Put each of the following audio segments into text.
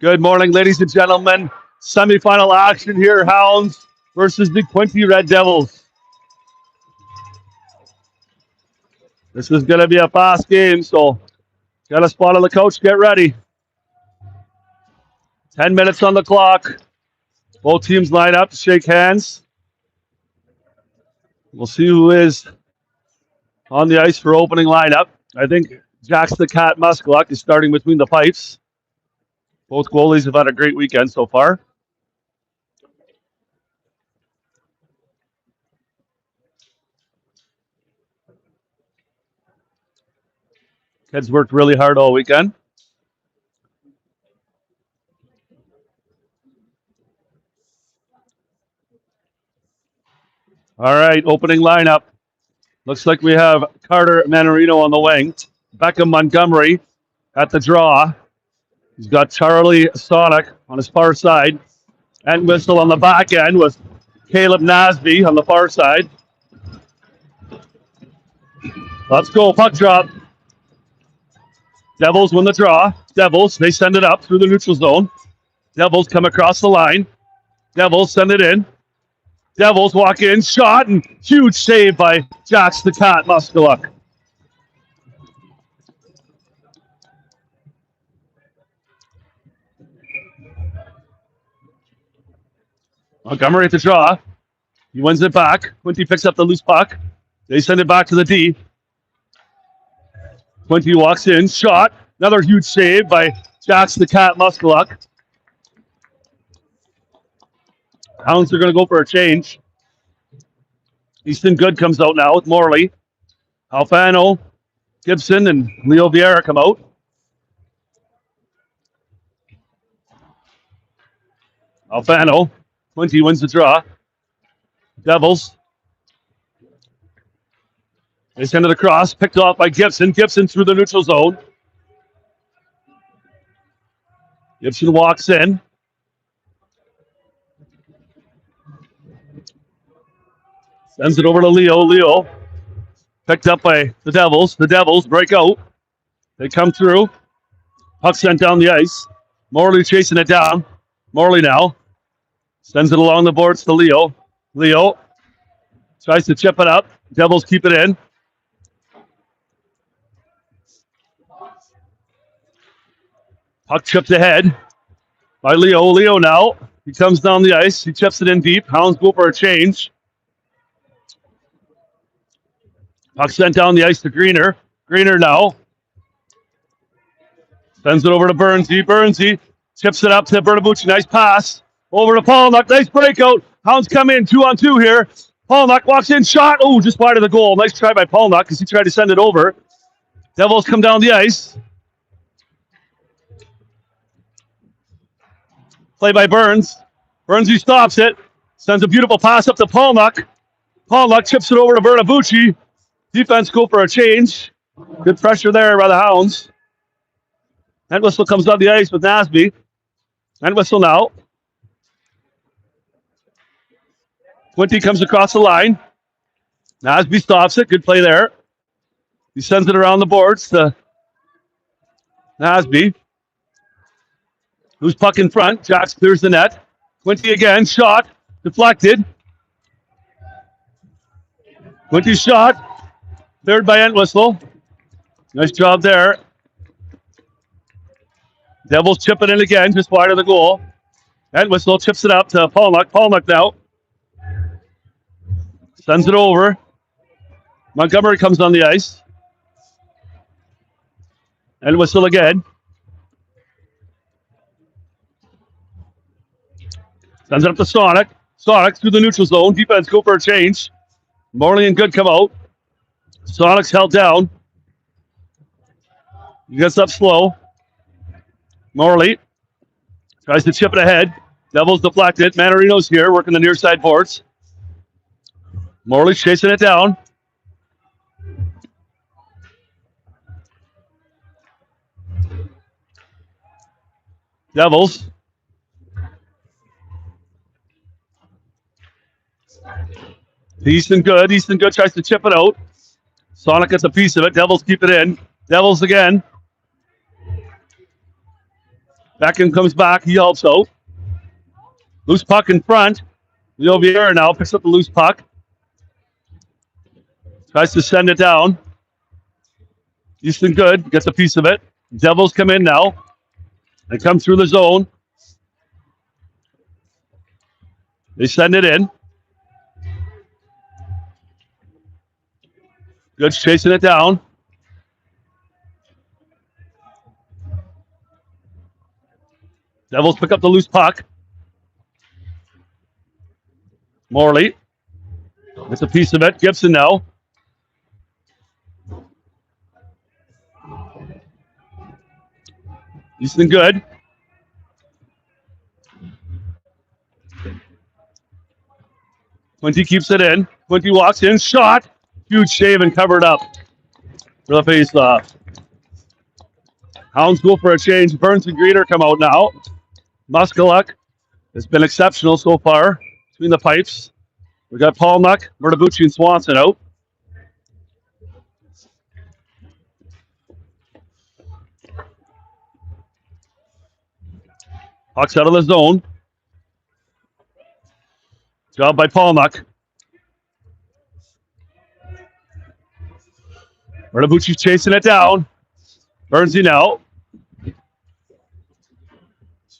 Good morning, ladies and gentlemen. Semifinal action here, Hounds versus the Quinte Red Devils. This is going to be a fast game, so got a spot on the couch. Get ready. 10 minutes on the clock. Both teams line up to shake hands. We'll see who is on the ice for opening lineup. I think Jax the Cat Muskeluk is starting between the pipes. Both goalies have had a great weekend so far. Kids worked really hard all weekend. All right, opening lineup. Looks like we have Carter Manarino on the wing. Beckham Montgomery at the draw. He's got Charlie Sonic on his far side. And Whistle on the back end with Caleb Nasby on the far side. Let's go, puck drop. Devils win the draw. Devils, they send it up through the neutral zone. Devils come across the line. Devils send it in. Devils walk in, shot, and huge save by Jax the Cat Muskeluk. Montgomery at the draw. He wins it back. Quinte picks up the loose puck. They send it back to the D. Quinte walks in, shot. Another huge save by Jax the Cat Muskeluk. Hounds are going to go for a change. Easton Good comes out now with Morley. Alfano, Gibson, and Leo Vieira come out. Alfano. Quinte wins the draw. Devils. They send it across. Picked off by Gibson. Gibson through the neutral zone. Gibson walks in. Sends it over to Leo. Leo picked up by the Devils. The Devils break out. They come through. Puck sent down the ice. Morley chasing it down. Morley now sends it along the boards to Leo. Leo tries to chip it up. Devils keep it in. Puck chipped ahead by Leo. Leo now. He comes down the ice. He chips it in deep. Hounds go for a change. Puck sent down the ice to Greener. Greener now sends it over to Burnsy. Burnsy chips it up to Bernabucci. Nice pass. Over to Polnuck. Nice breakout. Hounds come in 2-on-2 here. Polnuck walks in. Shot. Oh, just wide of the goal. Nice try by Polnuck because he tried to send it over. Devils come down the ice. Play by Burns. Burnsy stops it. Sends a beautiful pass up to Polnuck. Polnuck chips it over to Bernabucci. Defense go for a change. Good pressure there by the Hounds. Entwistle comes on the ice with Nasby. Entwistle now. Quinte comes across the line. Nasby stops it. Good play there. He sends it around the boards to Nasby. Who's puck in front? Jax clears the net. Quinte again. Shot. Deflected. Quinte's shot. Cleared by Entwistle. Nice job there. Devils chip it in again, just wide of the goal. Entwistle chips it up to Polnuck. Polnuck now sends it over. Montgomery comes on the ice. Entwistle again. Sends it up to Sonic. Sonic through the neutral zone. Defense go for a change. Morley and Good come out. Sonic's held down. He gets up slow. Morley tries to chip it ahead. Devils deflected. Manarino's here working the near side boards. Morley's chasing it down. Devils. Easton Good. Easton Good tries to chip it out. Sonic gets a piece of it. Devils keep it in. Devils again. Beckham comes back. He helps out. Loose puck in front. Leo Vieira now picks up the loose puck. Tries to send it down. Houston Good gets a piece of it. Devils come in now. They come through the zone. They send it in. Good's chasing it down. Devils pick up the loose puck. Morley gets a piece of it. Gibson now. Houston Good. Quinte keeps it in. Quinte walks in. Shot. Huge save and covered up for the face-off. Hounds go for a change. Burns and Greener come out now. Muskaluk has been exceptional so far between the pipes. We got Paulnuck, Murtabucci, and Swanson out. Puck's out of the zone. Job by Paulnuck. Murtabucci's chasing it down. Burnsy now. He's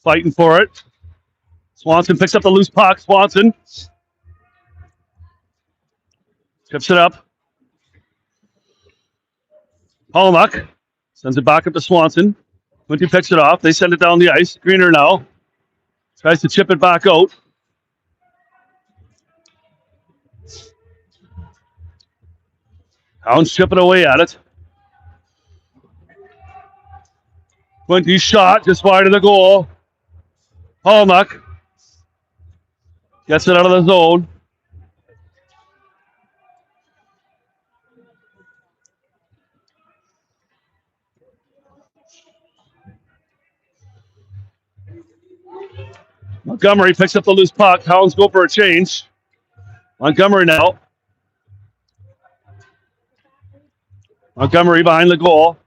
fighting for it. Swanson picks up the loose puck. Swanson tips it up. Paulnuck sends it back up to Swanson. Quinte picks it off. They send it down the ice. Greener now tries to chip it back out. Hounds chipping away at it. Quinte's shot just wide of the goal. Paulnuck gets it out of the zone. Montgomery picks up the loose puck. Hounds go for a change. Montgomery now. Montgomery behind the goal.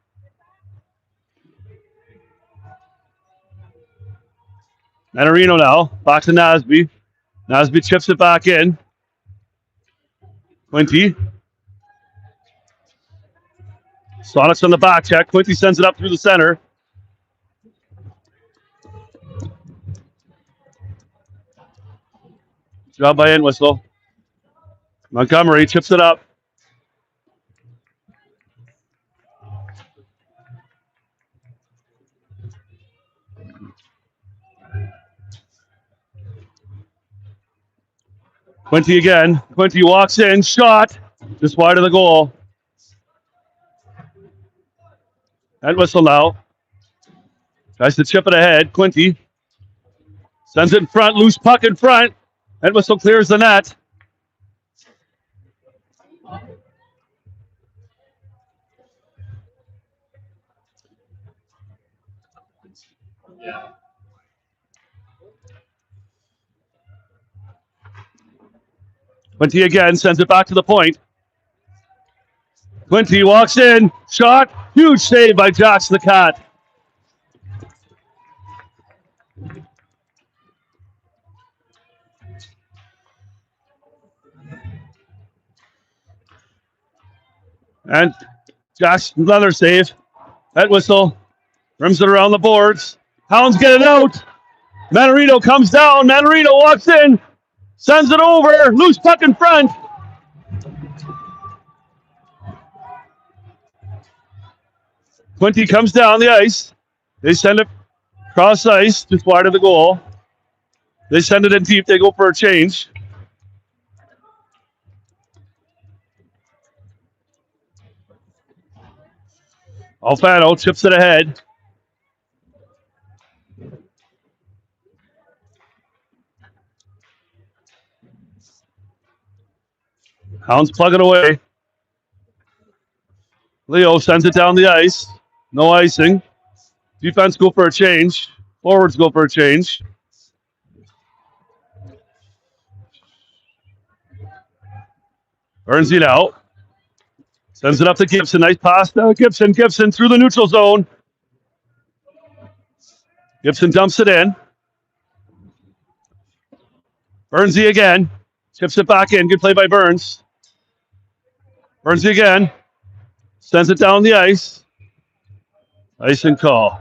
Manarino now. Back to Nasby. Nasby chips it back in. Quinte. Sonics on the back check. Quinte sends it up through the center. Job by Entwistle. Montgomery chips it up. Quinte again. Quinte walks in. Shot. Just wide of the goal. Entwistle now. Tries to chip it ahead. Quinte sends it in front. Loose puck in front. Entwistle clears the net. Quinte again sends it back to the point. Quinte walks in. Shot. Huge save by Josh the Cat. And Josh, another save. Entwistle rims it around the boards. Hounds get it out. Manarino comes down. Manarino walks in. Sends it over. Loose puck in front. Quinte comes down the ice. They send it cross ice, just wide of the goal. They send it in deep. They go for a change. Alfano chips it ahead. Hounds plug it away. Leo sends it down the ice. No icing. Defense go for a change. Forwards go for a change. Burns it out. Sends it up to Gibson. Nice pass to Gibson. Gibson through the neutral zone. Gibson dumps it in. Burnsy again. Chips it back in. Good play by Burns. Burnsy again. Sends it down the ice. Icing call.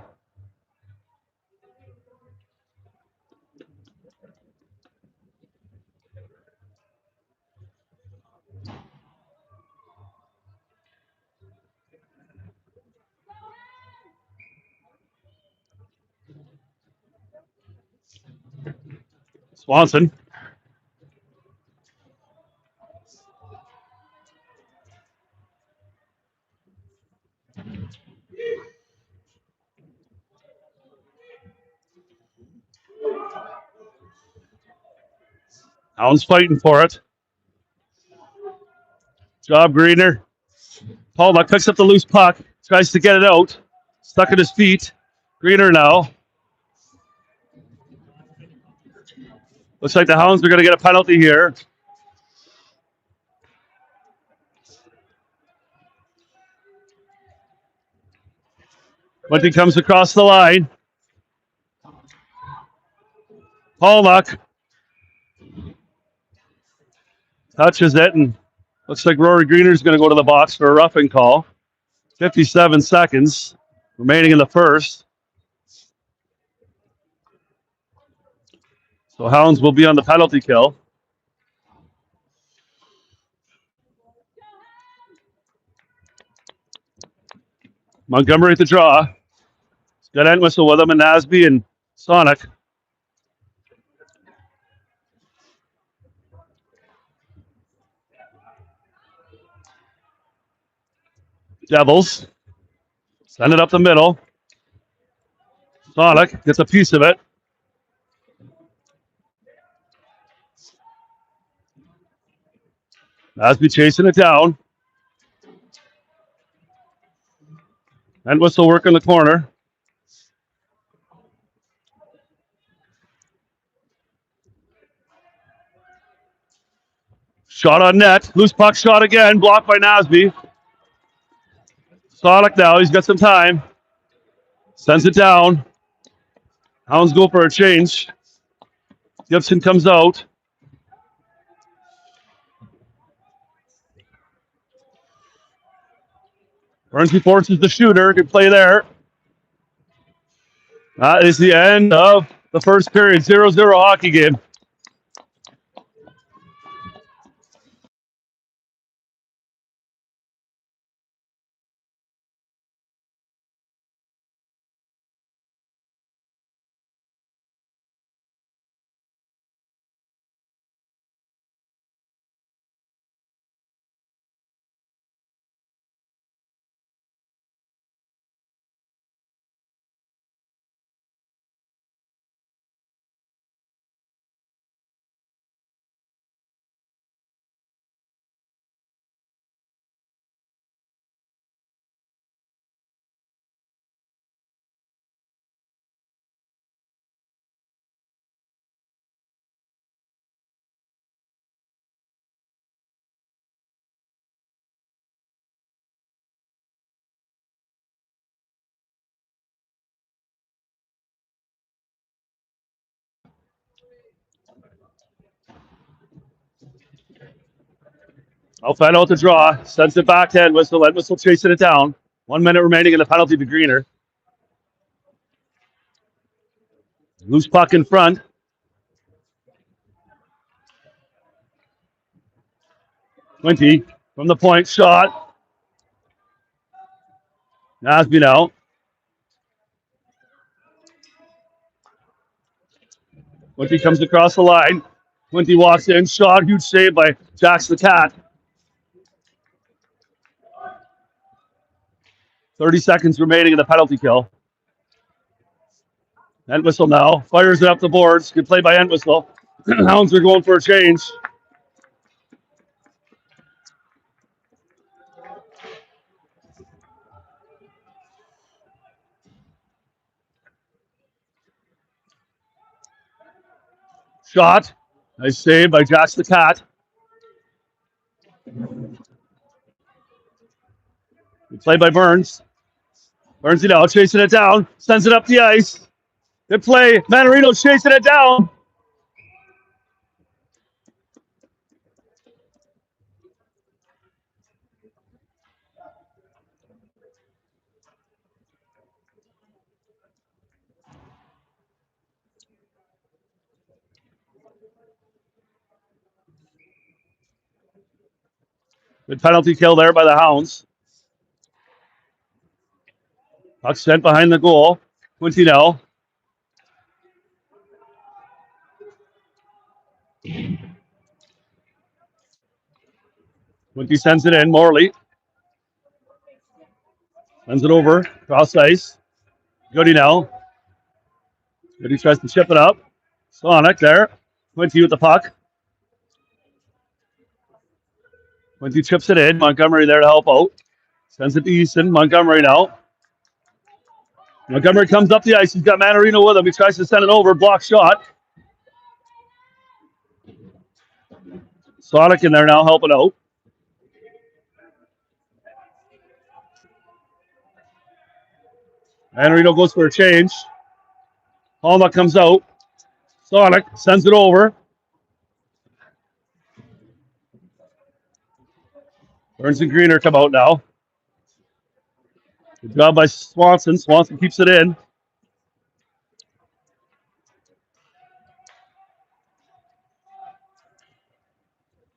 Swanson. Hounds fighting for it. Job Greener. Pollock picks up the loose puck. Tries to get it out. Stuck at his feet. Greener now. Looks like the Hounds are going to get a penalty here. Quinte comes across the line. Pollock touches it, and looks like Rory Greener's going to go to the box for a roughing call. 57 seconds remaining in the first. So Hounds will be on the penalty kill. Montgomery at the draw. He's got Entwistle with him, and Nasby and Sonic. Devils send it up the middle. Sonic gets a piece of it. Nasby chasing it down. Entwistle working the corner. Shot on net. Loose puck shot again. Blocked by Nasby. Sonic now. He's got some time. Sends it down. Hounds go for a change. Gibson comes out. Burnsy forces the shooter. Good play there. That is the end of the first period. 0-0 hockey game. Alfano at the draw. Sends it back to Entwistle. Entwistle chasing it down. 1 minute remaining in the penalty to Greener. Loose puck in front. Quinte from the point. Shot. Nasby now. Quinte comes across the line. Quinte walks in. Shot. Huge save by Jax the Cat. 30 seconds remaining in the penalty kill. Entwistle now. Fires it up the boards. Good play by Entwistle. Hounds are going for a change. Shot. Nice save by Jax the Cat. Good play by Burns. Burns it out, chasing it down. Sends it up the ice. Good play. Manarino's chasing it down. Good penalty kill there by the Hounds. Puck sent behind the goal. Quinte now. Quinte sends it in. Morley sends it over. Cross ice. Goody now. Goody tries to chip it up. Sonic there. Quinte with the puck. Quinte chips it in. Montgomery there to help out. Sends it to Easton. Montgomery now. Montgomery comes up the ice. He's got Manarino with him. He tries to send it over. Block shot. Sonic in there now helping out. Manarino goes for a change. Palma comes out. Sonic sends it over. Burns and Greener come out now. Good job by Swanson. Swanson keeps it in.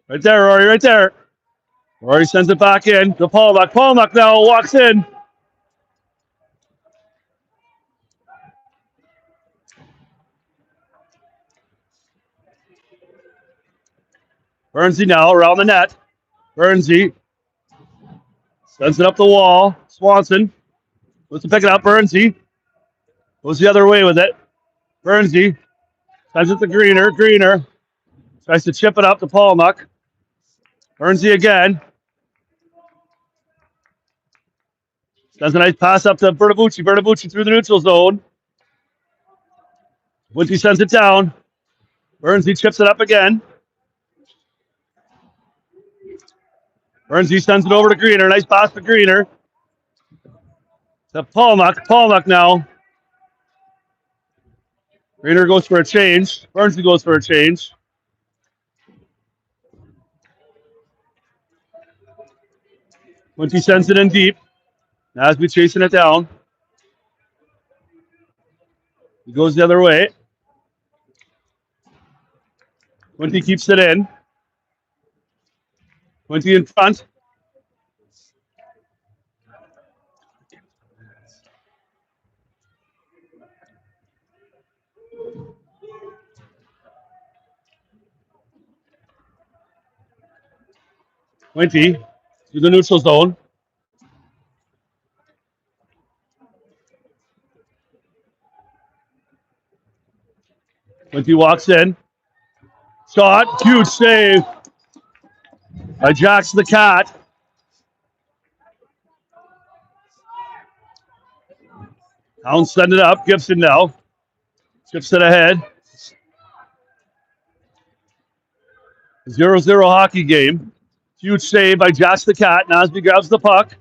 Right there, Rory, right there. Rory sends it back in to Palma. Palma now walks in. Burnsy now around the net. Burnsy sends it up the wall. Swanson goes to pick it up. Burnsy goes the other way with it. Burnsy sends it to Greener. Greener tries to chip it up to Palmuck. Burnsy again. Sends a nice pass up to Bertabucci. Bertabucci through the neutral zone. Quinte sends it down. Burnsy chips it up again. Burnsy sends it over to Greener. Nice pass to Greener. To Palmuck. Palmuck now. Greener goes for a change. Burnsy goes for a change. Quinte sends it in deep. Nasby chasing it down. He goes the other way. Quinte keeps it in. Quinte in front. Quinte to the neutral zone. Quinte walks in. Shot. Huge save by Jax the Cat. Hounds send it up. Gibson now. Chips it ahead. 0-0 hockey game. Huge save by Jax the Cat. Nasby grabs the puck.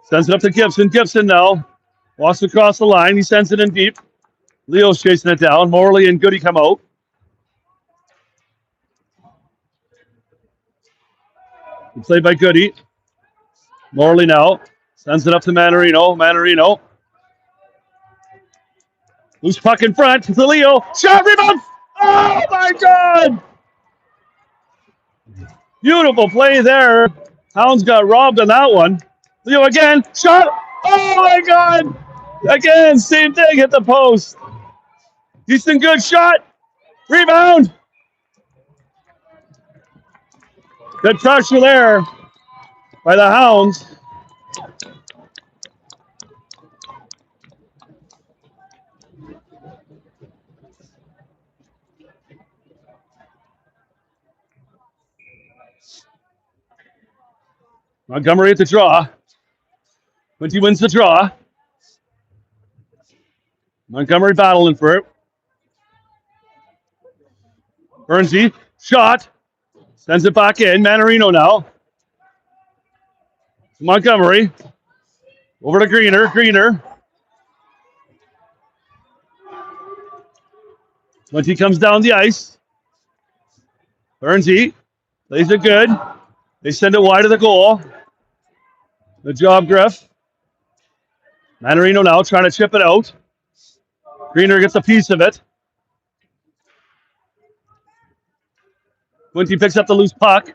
Sends it up to Gibson. Gibson now walks across the line. He sends it in deep. Leo's chasing it down. Morley and Goody come out. Played by Goody. Morley now sends it up to Manarino. Manarino. Loose puck in front to Leo. Shot, rebound. Oh my God! Beautiful play there. Hounds got robbed on that one. Leo again. Shot. Oh my God! Again, same thing. Hit the post. Houston, good shot. Rebound. Good pressure there by the Hounds. Montgomery at the draw. Quinte wins the draw. Montgomery battling for it. Burnsy, shot. Sends it back in. Manarino now. Montgomery. Over to Greener. Greener. Quinte comes down the ice. Bernsey plays it good. They send it wide of the goal. Good job, Griff. Manarino now trying to chip it out. Greener gets a piece of it. Quinte picks up the loose puck.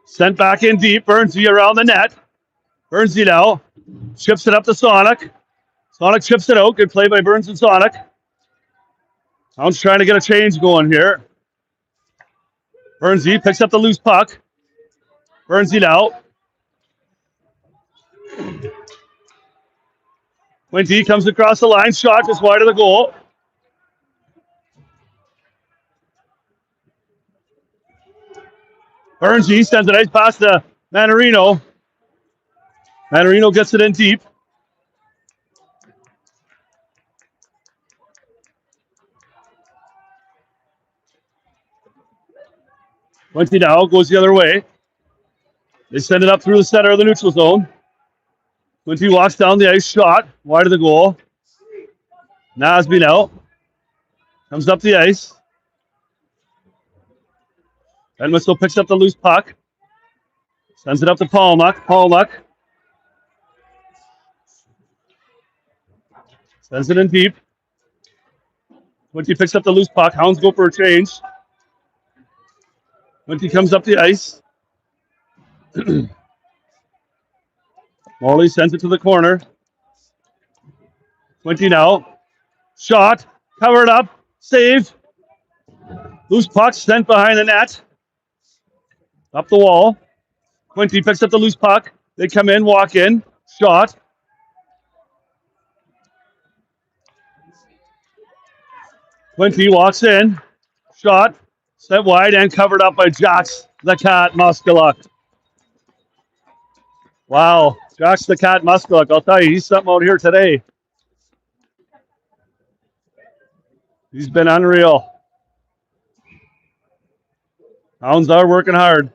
Sent back in deep. Bernsey around the net. Bernsey now chips it up to Sonic. Sonic chips it out. Good play by Burns and Sonic. Hound's trying to get a change going here. Bernsey picks up the loose puck. Bernsey now. Quinte comes across the line. Shot just wide of the goal. Bernsey sends it right past to Manarino. Manarino gets it in deep. Quinte now goes the other way. They send it up through the center of the neutral zone. Quinte walks down the ice, shot wide of the goal. Nasby now comes up the ice. Whistle picks up the loose puck. Sends it up to Palmuck. Palmuck sends it in deep. Quinte picks up the loose puck. Hounds go for a change. Quinte comes up the ice. Morley sends it to the corner. Quinte now. Shot. Covered up. Save. Loose puck sent behind the net. Up the wall. Quinte picks up the loose puck. They come in, walk in. Shot. Quinte walks in. Shot. Set wide and covered up by Jax the Cat Musculuk. Wow. Jax the Cat Musculuk. I'll tell you, he's something out here today. He's been unreal. Hounds are working hard.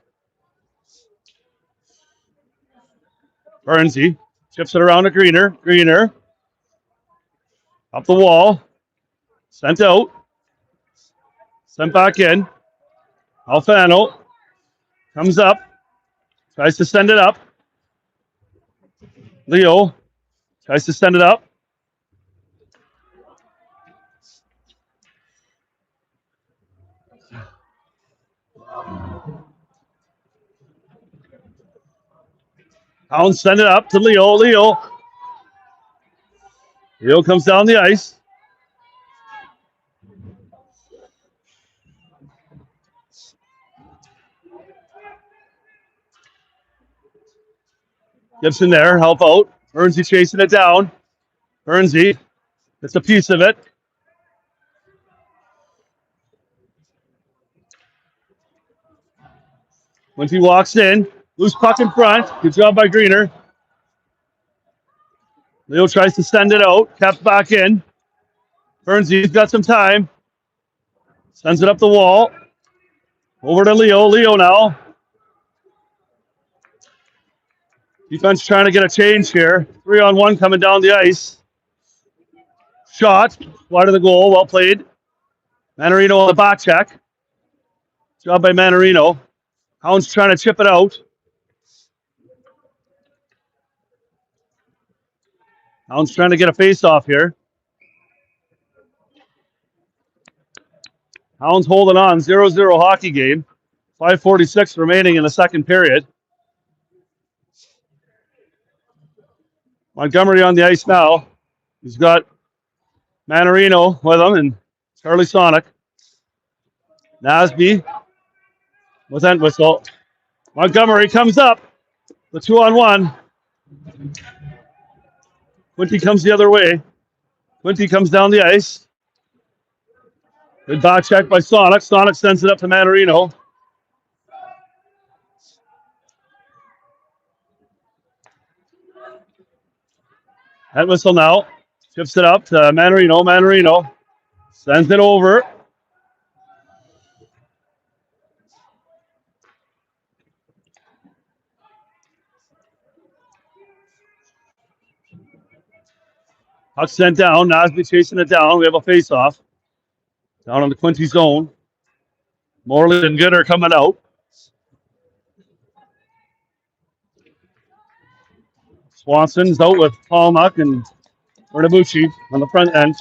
Bernsey chips it around to Greener. Greener. Up the wall. Sent out. Sent back in. Alfano comes up. Tries to send it up. Leo tries to send it up. Hounds send it up to Leo. Leo comes down the ice. Gibson there, help out. Bernsey chasing it down. Bernsey gets a piece of it. Once he walks in, loose puck in front. Good job by Greener. Leo tries to send it out. Kept back in. Bernsey's got some time. Sends it up the wall. Over to Leo. Leo now. Defense trying to get a change here. 3-on-1 coming down the ice. Shot. Wide of the goal. Well played. Manarino on the back check. Job by Manarino. Hound's trying to chip it out. Hound's trying to get a face-off here. Hound's holding on. 0-0 hockey game. 5:46 remaining in the second period. Montgomery on the ice now. He's got Manarino with him and Charlie Sonic. Nasby with Entwistle. Montgomery comes up. The 2-on-1. Quinte comes the other way. Quinte comes down the ice. Good back check by Sonic. Sonic sends it up to Manarino. Entwistle now. Chips it up to Manarino. Manarino sends it over. Puck sent down. Nosby chasing it down. We have a face-off. Down on the Quinte zone. Morley and Gooder coming out. Swanson's out with Palmuck and Bernabucci on the front end.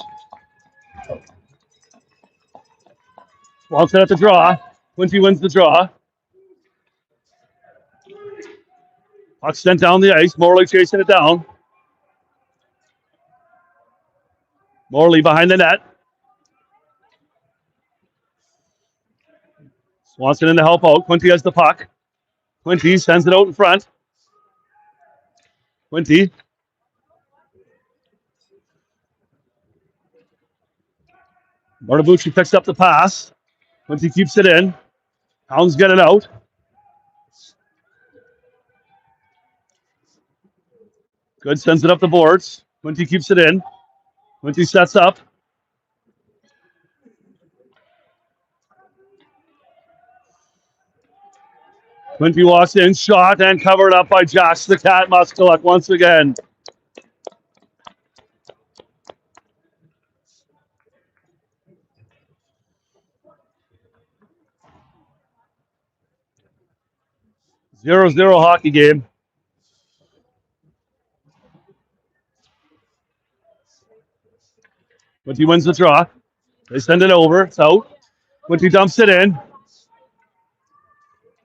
Swanson at the draw. Quinte wins the draw. Puck sent down the ice. Morley chasing it down. Morley behind the net. Swanson in to help out. Quinte has the puck. Quinte sends it out in front. Quinte. Bernabucci picks up the pass. Quinte keeps it in. Hounds get it out. Good, sends it up the boards. Quinte keeps it in. Quinte sets up. Quinte walks in, shot, and covered up by Josh the Cat Musculuk once again. Zero hockey game. Quinte wins the draw. They send it over. It's out. Quinte dumps it in.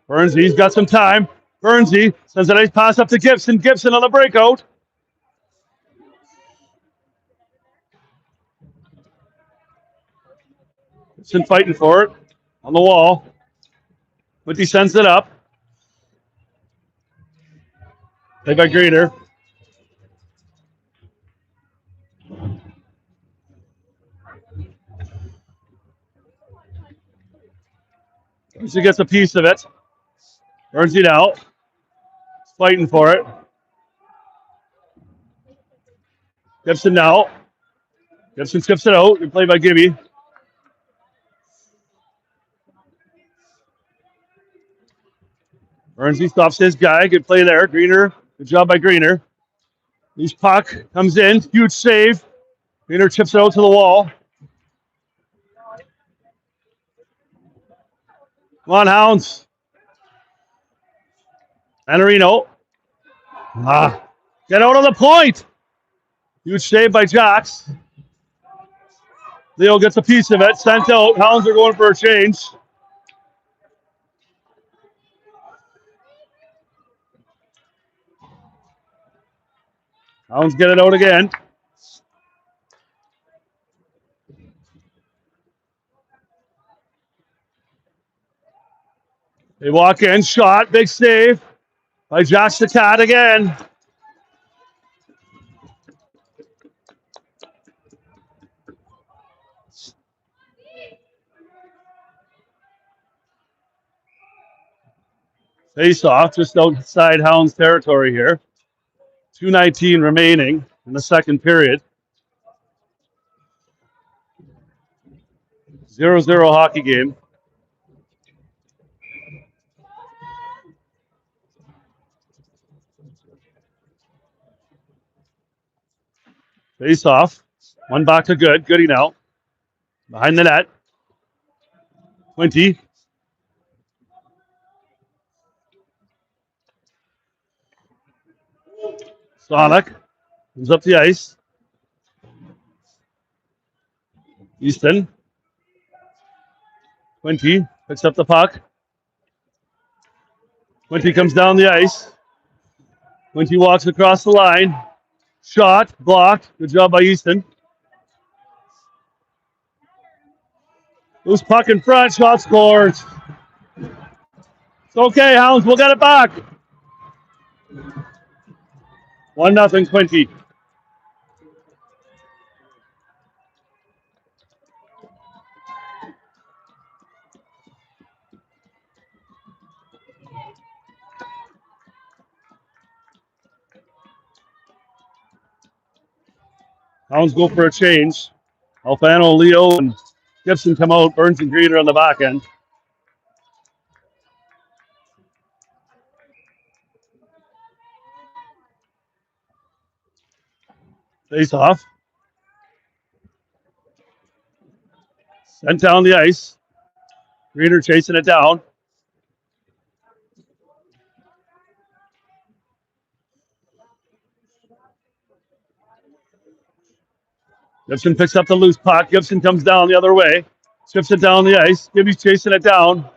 Burnsy's got some time. Burnsy sends a nice pass up to Gibson. Gibson on the breakout. Gibson fighting for it on the wall. Quinte sends it up. Played by Greener. Burnsy gets a piece of it. Burnsy now. Fighting for it. Gibson now. Gibson chips it out. Played by Gibby. Burnsy stops his guy. Good play there. Greener. Good job by Greener. Loose puck comes in. Huge save. Greener chips it out to the wall. Come on, Hounds. Anarino. Get out of the point. Huge save by Jocks. Leo gets a piece of it. Sent out. Hounds are going for a change. Hounds get it out again. They walk in. Shot. Big save by Josh the Cat again. Face off just outside Hounds territory here. 2:19 remaining in the second period. 0-0 hockey game. Face off. One back to Good. Goody now. Behind the net. Quinte. Sonic comes up the ice. Easton. Quinte picks up the puck. Quinte comes down the ice. Quinte walks across the line. Shot. Blocked. Good job by Easton. Loose puck in front. Shot scored. It's okay, Hounds. We'll get it back. 1-0 Quinte. Hounds go for a change. Alfano, Leo, and Gibson come out. Burns and Greener on the back end. Face off. Sent down the ice. Greener chasing it down. Gibson picks up the loose puck. Gibson comes down the other way. Strips it down the ice. Gibby's chasing it down.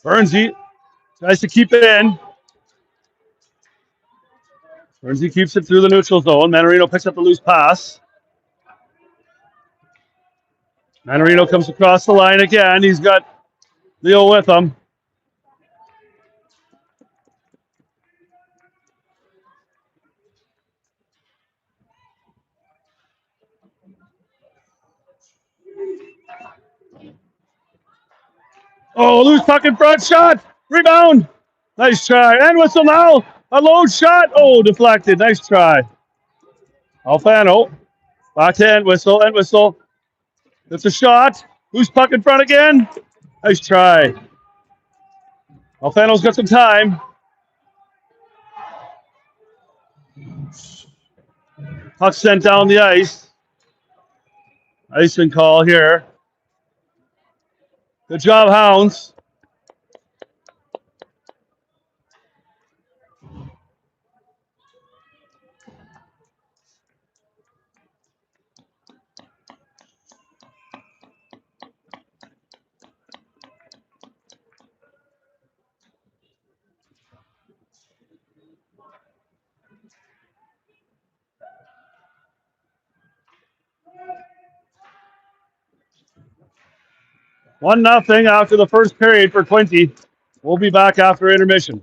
Bernsey tries to keep it in. Bernsey keeps it through the neutral zone. Manarino picks up the loose pass. Manarino comes across the line again. He's got Leo with him. Oh, loose puck in front. Shot. Rebound. Nice try. And whistle now. A low shot. Oh, deflected. Nice try. Alfano. Back to Entwistle. Entwistle. It's a shot. Loose puck in front again. Nice try. Alfano's got some time. Puck sent down the ice. Icing call here. Good job, Hounds. One nothing after the first period for Quinte. We'll be back after intermission.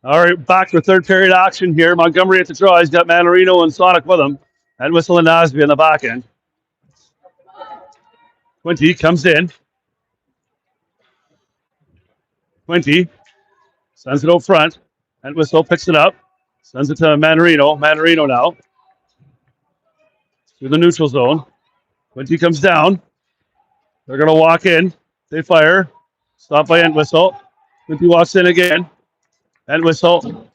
All right, back for third period action here. Montgomery at the draw. He's got Manarino and Sonic with him. And Whistle and Nasby on the back end. Quinte comes in. Quinte sends it out front. And Whistle picks it up. Sends it to Manarino. Manarino now. Through the neutral zone. Quinte comes down. They're going to walk in. They fire. Stopped by Entwistle. Quinte walks in again. Entwistle.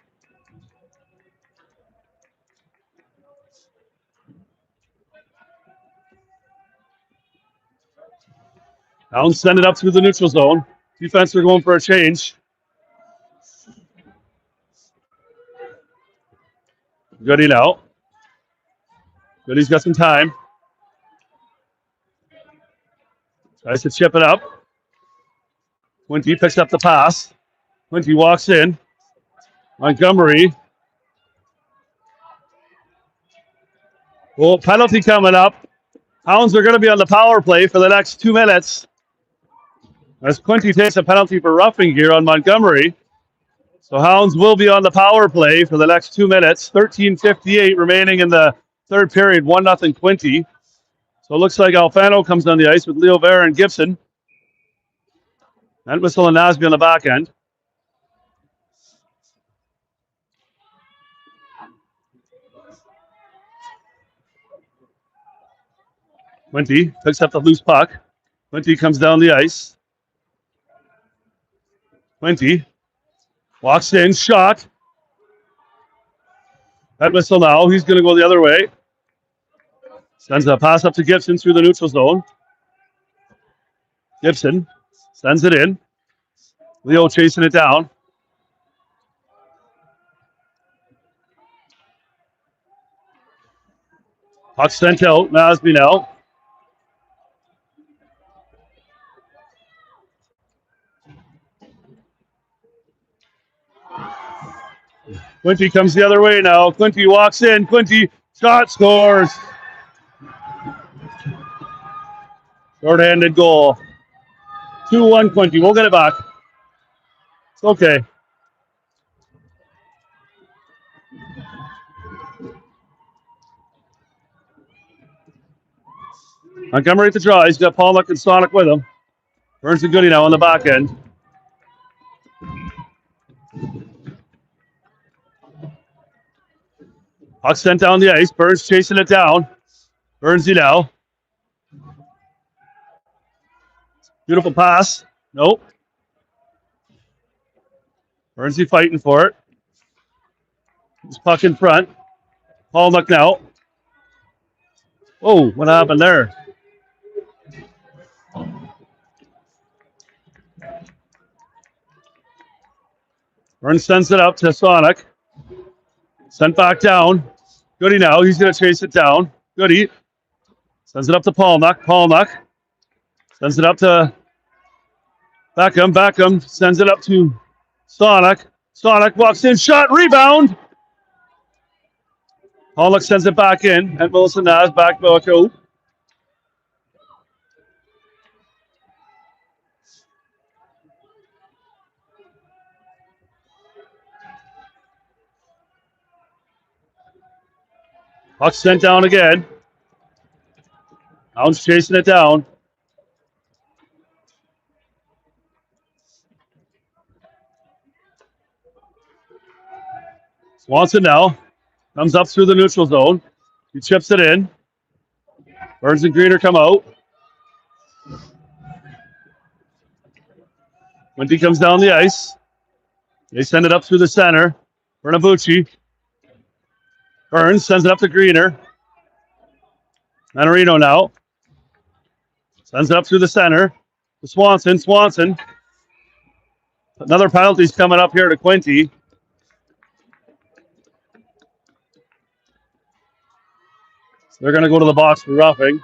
Hounds send it up through the neutral zone. Defense are going for a change. Goody now. Goody's got some time. Tries to chip it up. Quinte picks up the pass. Quinte walks in. Montgomery. Well, penalty coming up. Hounds are going to be on the power play for the next 2 minutes. As Quinte takes a penalty for roughing here on Montgomery. So Hounds will be on the power play for the next 2 minutes. 13:58 remaining in the third period. 1-0 Quinte. So it looks like Alfano comes on the ice with Leo Vera and Gibson. And Whistle and Nasby on the back end. Quinte picks up the loose puck. Quinte comes down the ice. Quinte walks in, shot. That Whistle now. He's going to go the other way. Sends a pass up to Gibson through the neutral zone. Gibson sends it in. Leo chasing it down. Puck sent out. Nasby now. Quinte comes the other way now. Quinte walks in. Quinte shot, scores. Short-handed goal. 2-1 Quinte. We'll get it back. It's okay. Montgomery at the draw. He's got Pollock and Sonic with him. Burns and Goody now on the back end. Puck sent down the ice. Burns chasing it down. Burnsy now. Beautiful pass. Nope. Burnsy fighting for it. He's puck in front. Pollock now. Oh, what happened there? Burns sends it up to Sonic. Sent back down. Goody now. He's going to chase it down. Goody. Sends it up to Pollock. Pollock. Sends it up to Beckham. Beckham sends it up to Sonic. Sonic walks in. Shot. Rebound. Pollock sends it back in. And Wilson has back out. Puck sent down again. Hounds chasing it down. Swanson now comes up through the neutral zone. He chips it in. Burns and Greener come out. Quinte comes down the ice. They send it up through the center. Bernabucci. Burns sends it up to Greener. Manarino now. Sends it up through the center. To Swanson. Swanson. Another penalty's coming up here to Quinte. So they're going to go to the box for roughing.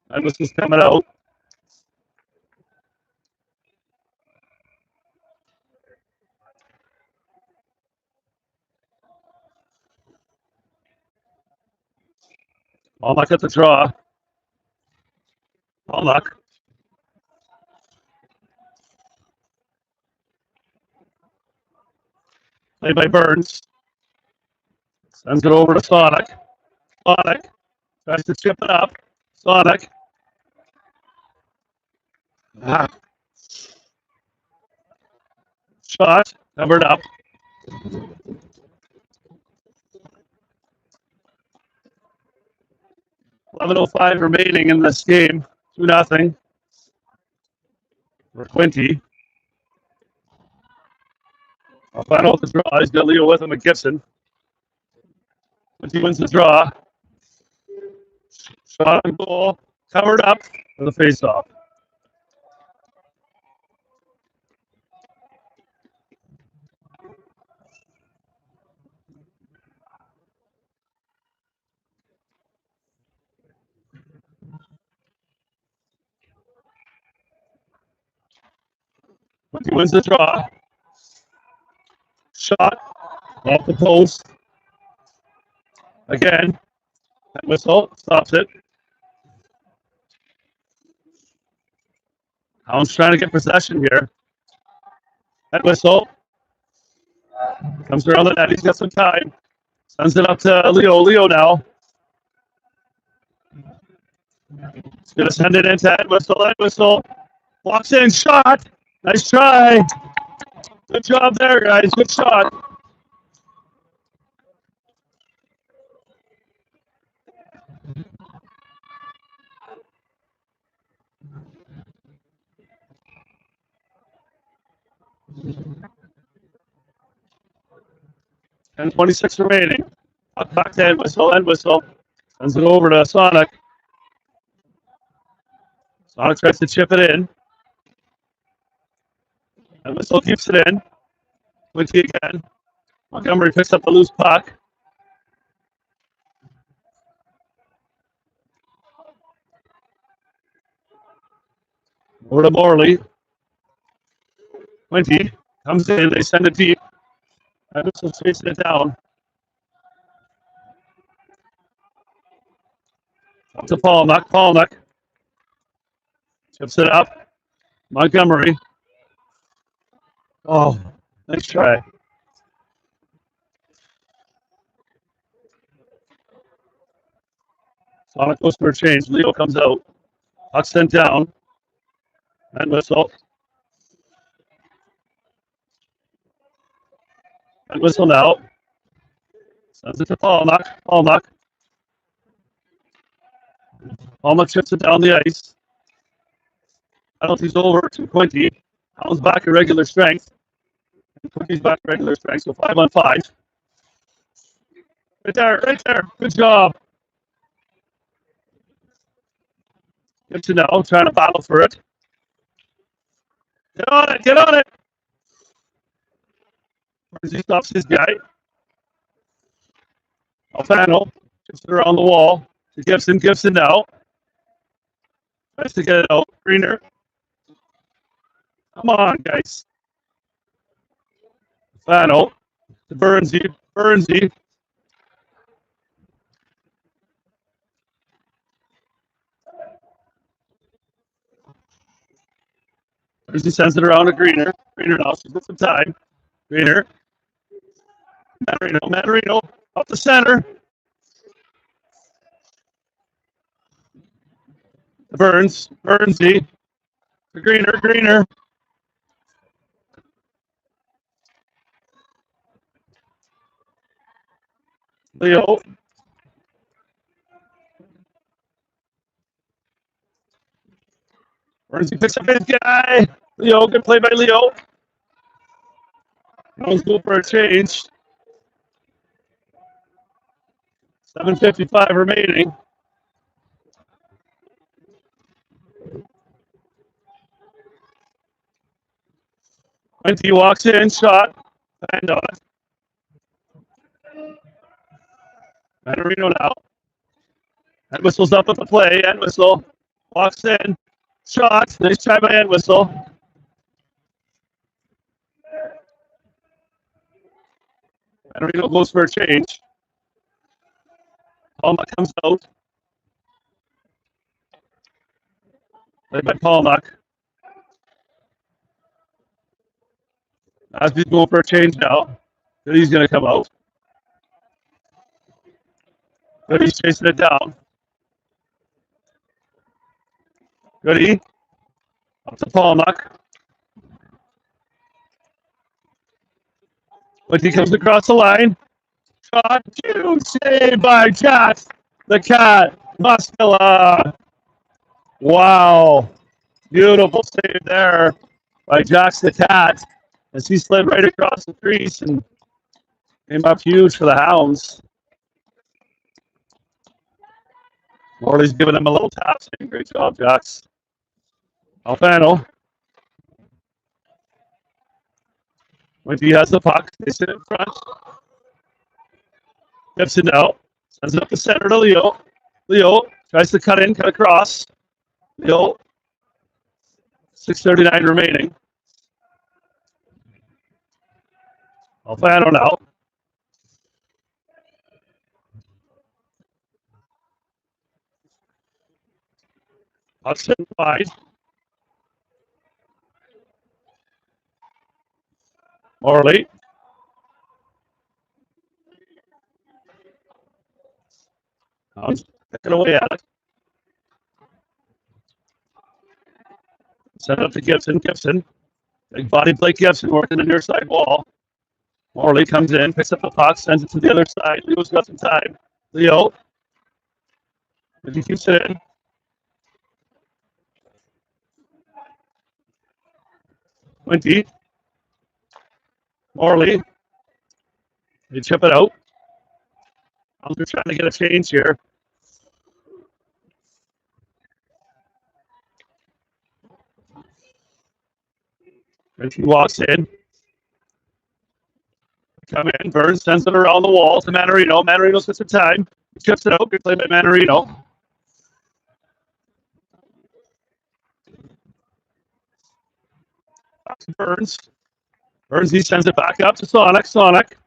And this is coming out. Pollock at the draw. Pollock. Played by Burns. Sends it over to Sonic. Sonic tries to chip it up. Sonic. Shot. Covered up. .11:05 remaining in this game. 2-0 for Quinte. I'll find out the draw. He's got Leo with him and Gibson. Quinte wins the draw. Shot and goal. Covered up for the faceoff. Quinte wins the draw. Shot off the post. Again. That whistle stops it. Hound's trying to get possession here. That whistle comes around the net. He's got some time. Sends it up to Leo. Leo now. He's going to send it into Head Whistle. Head Whistle. Walks in. Shot. Nice try. Good job there, guys. Good shot. And 26 remaining. Back to end whistle, end whistle. Sends it over to Sonic. Sonic tries to chip it in. And whistle keeps it in. Quinte again. Montgomery picks up the loose puck. Over to Morley. Quinte comes in. They send it deep. And Whistle's chasing it down. Up to Palmack. Palmack chips it up. Montgomery. Oh, nice try. Sonic goes for a change. Leo comes out. Puck sent down. And whistle. And whistle now. Sends it to Palmack. Palmack. Palmack chips it down the ice. Penalty's over to Quinte. Comes back at regular strength. Quinte's back at regular strength, so 5-on-5. Right there, right there. Good job. Gibson now trying to battle for it. Get on it, get on it. He stops his guy. Alfano chips it around the wall to Gibson. Gibson now tries to get it out. Greener. Come on, guys. Alfano to Burnsy. Burnsy. Burnsy sends it around to Greener. Greener now. She's got some time. Greener. Matarino. Up the center. Burns. Burnsy. To Greener. Greener. Leo. Burnsy picks up his guy. Leo. Good play by Leo. That was good for a change. 7:55 remaining. Quinte walks in, shot, and on it. Matarino now. And whistles up at the play. And whistle walks in, shot. Nice try by End Whistle. Matarino goes for a change. Palmack comes out. Played by Palmack. As he's going for a change now. He's going to come out. Goody's chasing it down. Goody. Up to Palmack. But he comes across the line. Shot, two, saved by Jack, the Cat, Muscula. Wow. Beautiful save there by Jax the Cat as he slid right across the crease and came up huge for the Hounds. Morley's giving him a little tap saying, great job, Jax. Alfano. Quinte has the puck. They sit in front. Gibson now. Sends it up the center to Leo. Leo tries to cut in, cut across. Leo. 6:39 remaining. Alfano now. Puck's in wide. Morley. Picking away at it. Send it up to Gibson. Gibson. Big body play Gibson working the near side wall. Morley comes in, picks up the puck, sends it to the other side. Leo's got some time. Leo. If he keeps it in. Quinte. Morley. They chip it out. They're trying to get a change here. And he walks in. Come in. Burns sends it around the wall to Manarino. Manarino's got some time. He chips it out. Good play by Manarino. Back to Burns. Burns, he sends it back up to Sonic. Sonic.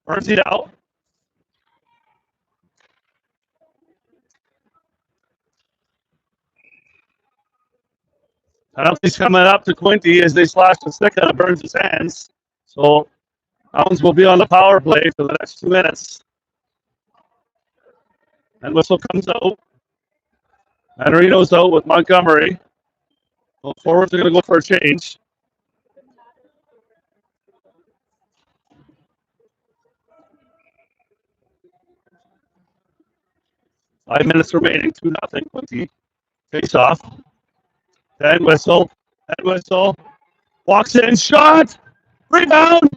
Burns it out. Penalty's coming up to Quinte as they slash the stick out of Burns' hands. So Hounds will be on the power play for the next 2 minutes. And whistle comes out. Manarino's out with Montgomery. Well, forwards are going to go for a change. Five minutes remaining, 2-0. Quinte face off. Head whistle. Head whistle. Walks in. Shot. Rebound.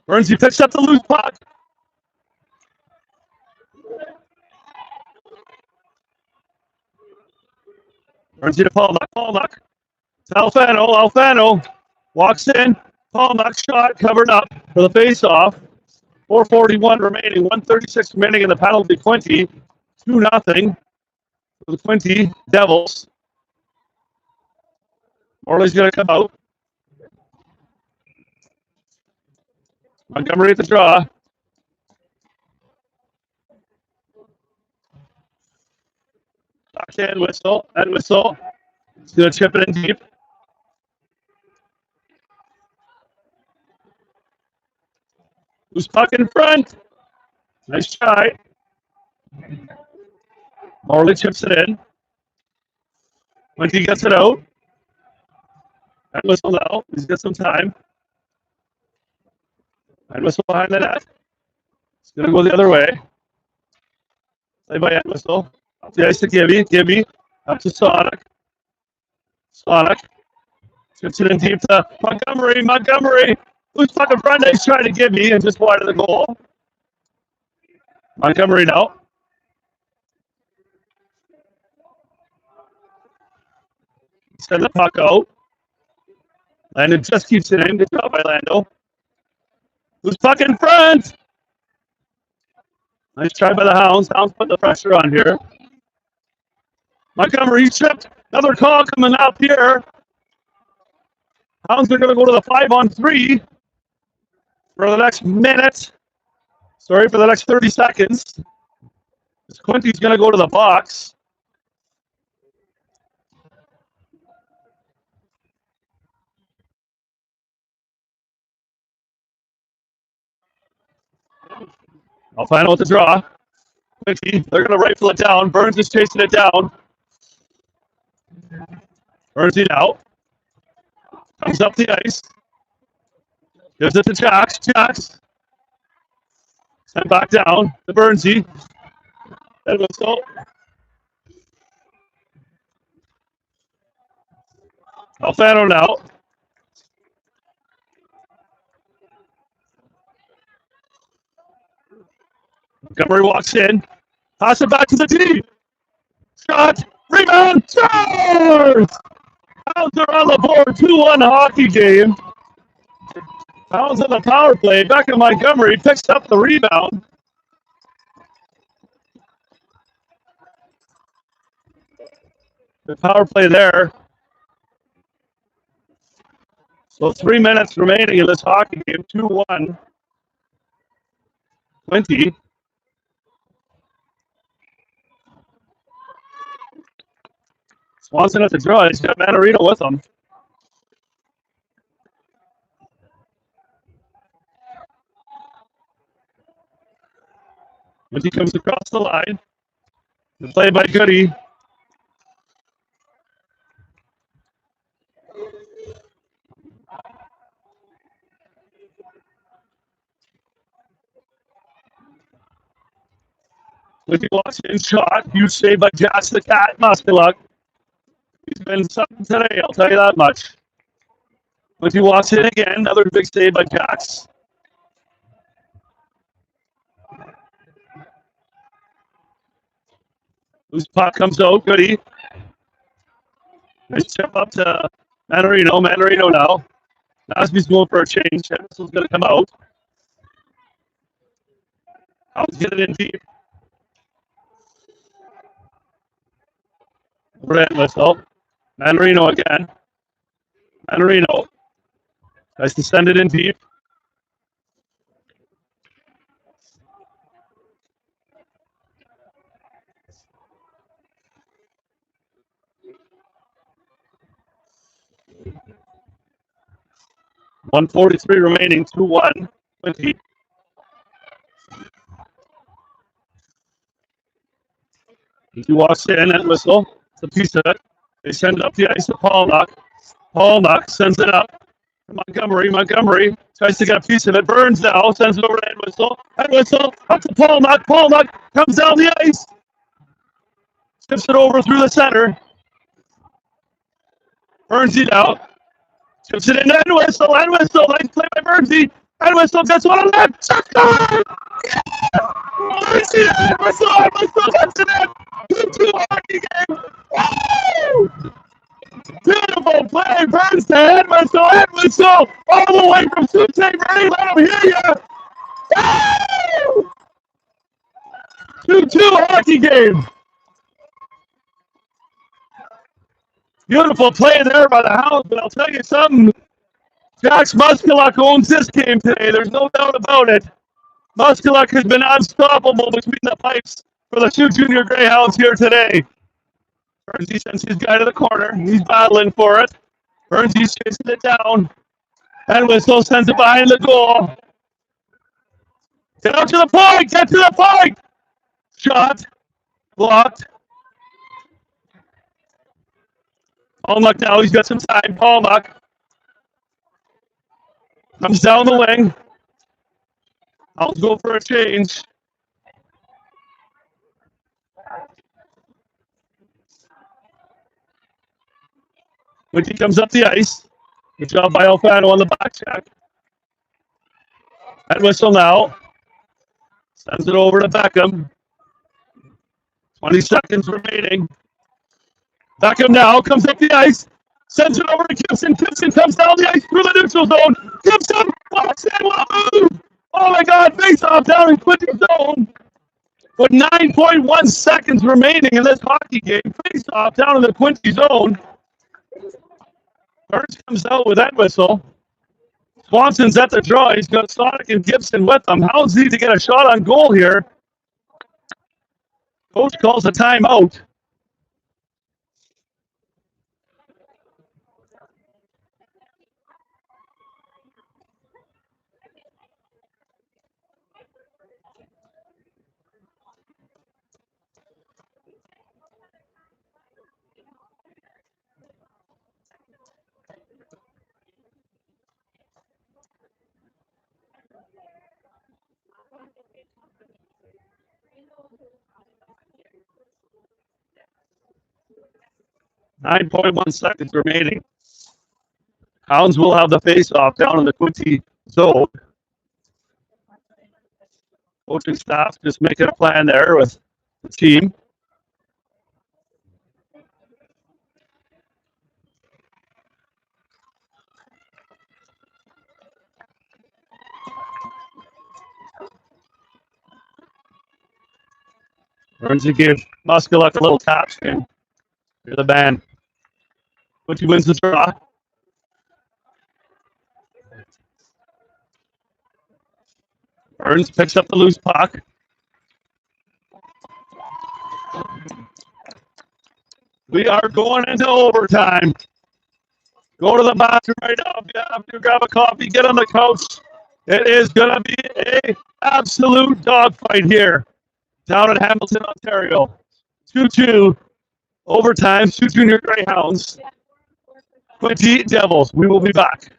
Burns, he picks up the loose puck. Burns to Palmack. Palmack. Alfano. Alfano. Walks in. Palmack shot covered up for the face-off. 4:41 remaining. 1:36 remaining in the penalty. Quinte. 2-0 for the Quinte Devils. Morley's going to come out. Montgomery at the draw. Backhand whistle. Head whistle. He's going to chip it in deep. Who's puck in front? Nice try. Morley chips it in. Quinte gets it out. Head whistle now. He's got some time. Head whistle behind the net. It's going to go the other way. Play by head whistle. Up the ice to Gibby. Gibby. Up to Sonic. Sonic. Chips it in deep to Montgomery. Montgomery. Who's fucking front? He's trying to give me and just wide of the goal. Montgomery now. Send the puck out. Landon just keeps it in. Good job by Lando. Who's puck in front? Nice try by the Hounds. Hounds put the pressure on here. Montgomery tripped. Another call coming up here. Hounds are going to go to the 5-on-3 for the next minute. Sorry, for the next 30 seconds. Quinte's going to go to the box. I'll find out what to draw. Quinte, they're going to rifle it down. Burns is chasing it down. Burns it out. Comes up the ice. Gives it to Jacks. Jacks. Sent back down to Burnsy. That was so. Alfano now. Montgomery walks in. Pass it back to the D. Shot. Rebound. Scores! Hounds are on the board. 2-1 hockey game. Hounds on the power play. Becca Montgomery picks up the rebound. The power play there. So 3 minutes remaining in this hockey game. 2-1. Quinte. Swanson at the draw. He's got Manarino with him. Quinte comes across the line. The play by Goody. Quinte walks in, shot. Huge save by Josh the Cat Musculuk. been something today, I'll tell you that much. But he walks in again, another big save by Jax. Loose puck comes out, Goody. Nice chip up to Manarino. Manarino now. Nasby's going for a change. Henderson's going to come out. Hounds get it in deep. Red whistle. Manarino again. Manarino tries to send it in deep. .143 remaining, 2-1. Quinte. He walks in and whistle. It's a piece of it. They send it up the ice to Paulnock. Paulnock sends it up to Montgomery. Montgomery tries to get a piece of it. Burns now. Sends it over to Edwhistle. Edwhistle up to Paulnock. Paulnock comes down the ice. Tips it over through the center. Burns it out. Tips it in to Edwhistle. Edwhistle. Nice play by Burnsy. Edwhistle gets one on that. Edwhistle gets it in. 2-2 hockey game. Woo! Beautiful play, Burns to Edwhistle, all the way from Quinte. Ready, let him hear you. 2-2 hockey game. Beautiful play there by the Hounds, but I'll tell you something. Jax Musculuk owns this game today. There's no doubt about it. Musculuk has been unstoppable between the pipes for the two junior Greyhounds here today. Burnsy sends his guy to the corner. He's battling for it. Burnsy's chasing it down. Edwhistle sends it behind the goal. Get out to the point! Get to the point! Shot. Blocked. Paulnock now. He's got some time. Paulnock comes down the wing. I'll go for a change. When he comes up the ice. Good job by Alfano on the back check. Edwhistle now. Sends it over to Beckham. 20 seconds remaining. Beckham now comes up the ice. Sends it over to Gibson. Gibson comes down the ice through the neutral zone. Gibson walks in. What a move! Oh my God! Face off down in Quinte's zone. With 9.1 seconds remaining in this hockey game. Face off down in the Quinte zone. Burns comes out with Edwhistle. Swanson's at the draw. He's got Sonic and Gibson with him. Hounds need to get a shot on goal here. Coach calls a timeout. .1 seconds remaining. Hounds will have the face-off down in the Quinte zone. Coaching staff just making a plan there with the team. Burns to give Musculuk a little tap. Hear the band. Quinte wins the draw. Burns picks up the loose puck. We are going into overtime. Go to the bathroom right now. If you have to grab a coffee, get on the couch. It is going to be an absolute dogfight here down in Hamilton, Ontario. 2-2 overtime, two junior Greyhounds. Quinte Devils. We will be back.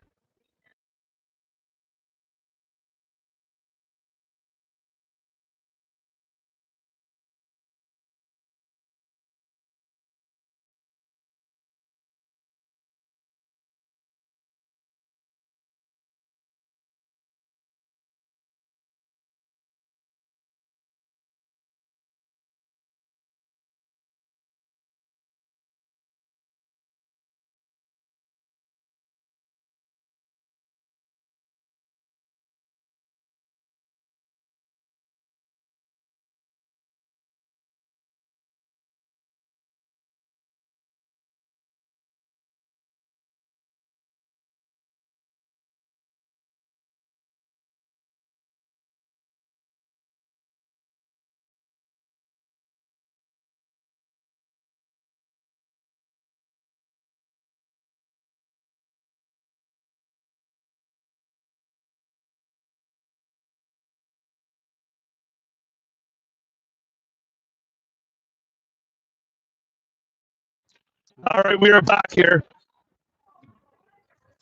All right, we are back here.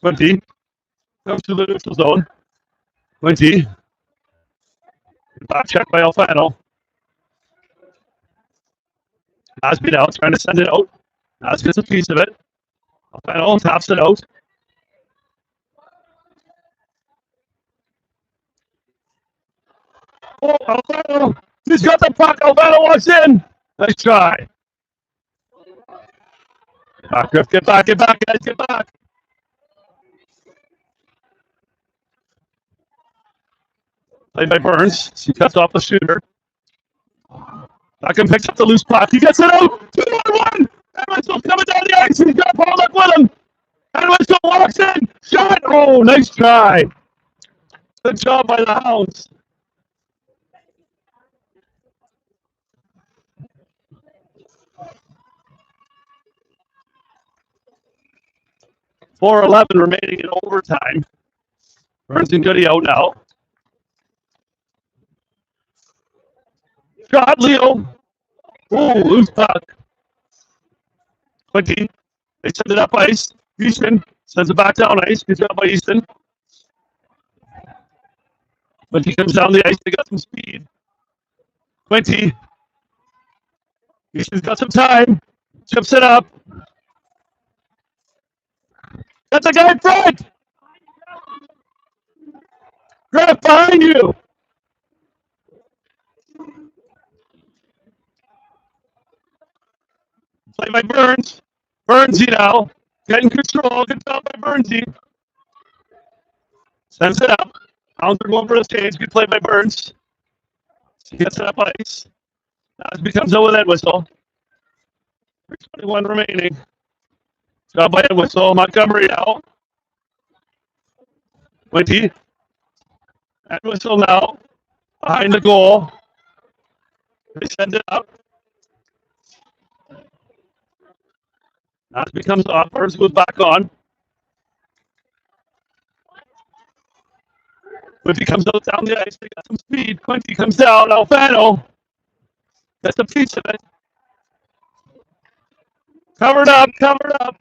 Quinte comes to the neutral zone. Quinte, back check by Alfano. Asby now trying to send it out. Nas gets a piece of it. Alfano taps it out. Oh, Alfano! He's got the puck. Alfano walks in. Nice try. Griff, get back, guys, get back. Played by Burns. He cuts off the shooter. Beckham picks up the loose puck. He gets it out. 2-on-1. Edwin's coming down the ice. He's got Paul up with him. Edwin's walks in. Shot. Oh, nice try. Good job by the Hounds. .4:11 remaining in overtime. Burns and Goody out now. Shot, Leo. Oh, loose puck. Quinte. They send it up ice. Easton sends it back down ice. Good job by Easton. Quinte comes down the ice. They got some speed. Quinte. Easton's got some time. Chips it up. Got the guy in front. Griff behind you. Play by Burns. Burnsy now. Getting control. Good job by Burnsy. Sends it up. Hounds are going for the stage. Good play by Burns. He gets it up ice. Asby comes out with that whistle. 21 remaining. Job by whistle. Montgomery now. Quinte. That whistle now. Behind the goal. They send it up. Asby comes off. Burns goes back on. Quinte comes out down the ice. They got some speed. Quinte comes down. Alfano. That's a piece of it. Covered up. Covered up.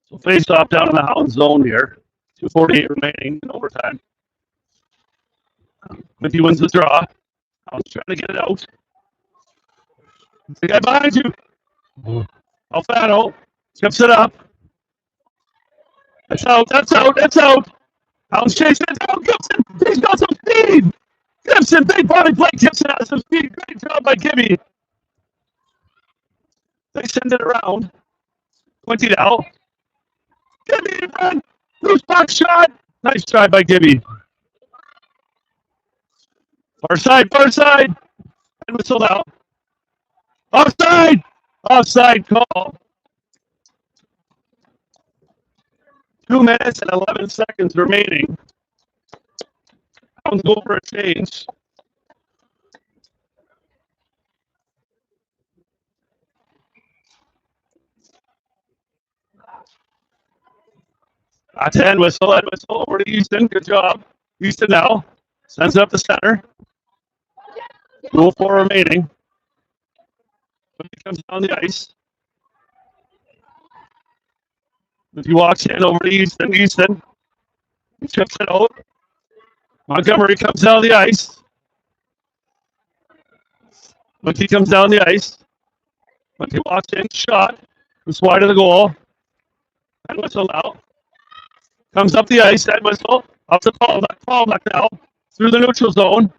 So face off down in the Hound zone here. 2:48 remaining in overtime. Quinte wins the draw. Hound's trying to get it out. The guy behind you. Alfano chips it up. That's out. That's out. That's out. Hound's chasing it down. Gibson. He's got some speed. Gibson, big body play. Gibson has some speed. Great job by Gibby. They send it around. Quinte now. Gibby in front. Loose box shot. Nice try by Gibby. Far side. Far side. And whistled out. Offside. Offside call. 2 minutes and 11 seconds remaining. Hounds go for a change. That's end whistle. End whistle over to Easton. Good job. Easton now sends it up the center. 2:04 remaining. He comes down the ice. He walks in over to Easton. Easton. He chips it out. Montgomery comes down the ice. Quinte comes down the ice. Quinte walks in. Shot. Goes wide of the goal. And whistle now. Comes up the ice. And whistle. Up to Palmuck. Palmuck now. Through the neutral zone.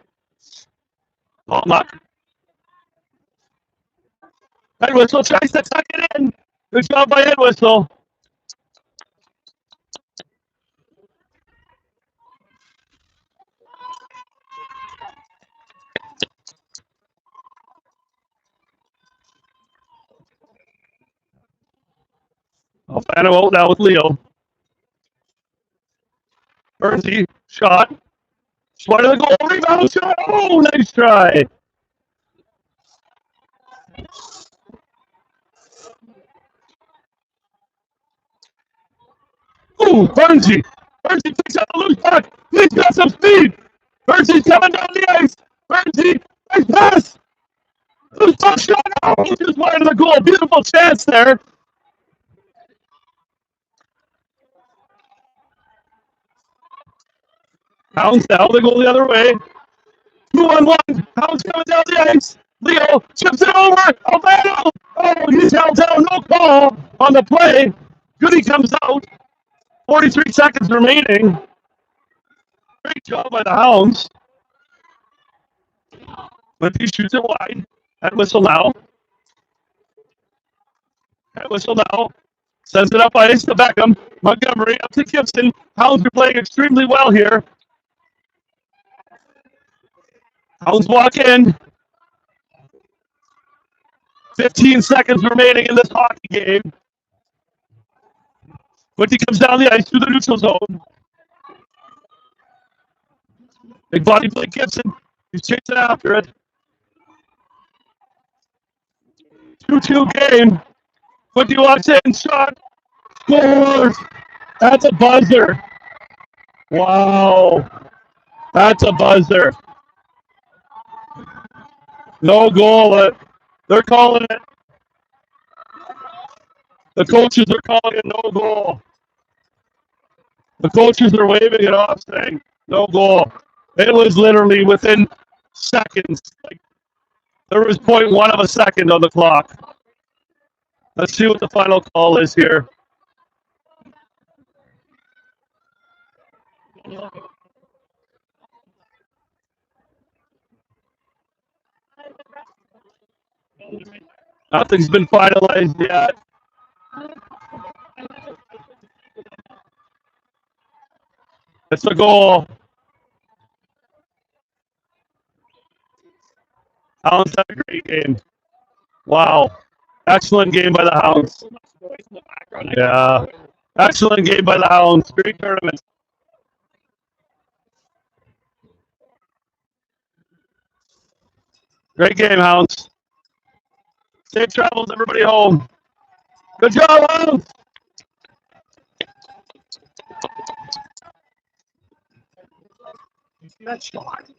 Palmuck. And whistle tries to tuck it in. Good job by Ed Whistle. Alfano out now with Leo. Burnsy, shot. Slide of the goal, rebound shot. Oh, nice try. Ooh, Bernsey. Bernsey picks up the loose puck. He's got some speed. Bernsey's coming down the ice. Bernsey, nice pass. Loose puck shot. Oh, just wide of the goal. Beautiful chance there. Hounds now. They go the other way. 2-on-1. Hounds coming down the ice. Leo chips it over. Alvaro. Oh, he's held down. No call on the play. Goody comes out. 43 seconds remaining. Great job by the Hounds. But he shoots it wide. That whistle now. That whistle now. Sends it up ice to Beckham. Montgomery up to Gibson. Hounds are playing extremely well here. Hounds walk in. 15 seconds remaining in this hockey game. Quinte comes down the ice through the neutral zone. Big body play Gibson. He's chasing after it. 2-2 game. Quinte walks in. Shot. Scores. That's a buzzer. Wow. That's a buzzer. No goal. They're calling it. The coaches are calling it no goal. The coaches are waving it off, saying no goal. It was literally within seconds. Like, there was 0.1 of a second on the clock. Let's see what the final call is here. Nothing's been finalized yet. It's a goal. Hounds had a great game. Wow. Excellent game by the Hounds. Yeah. Excellent game by the Hounds. Great tournament. Great game, Hounds. Safe travels, everybody home. Good job, Hounds. That shot.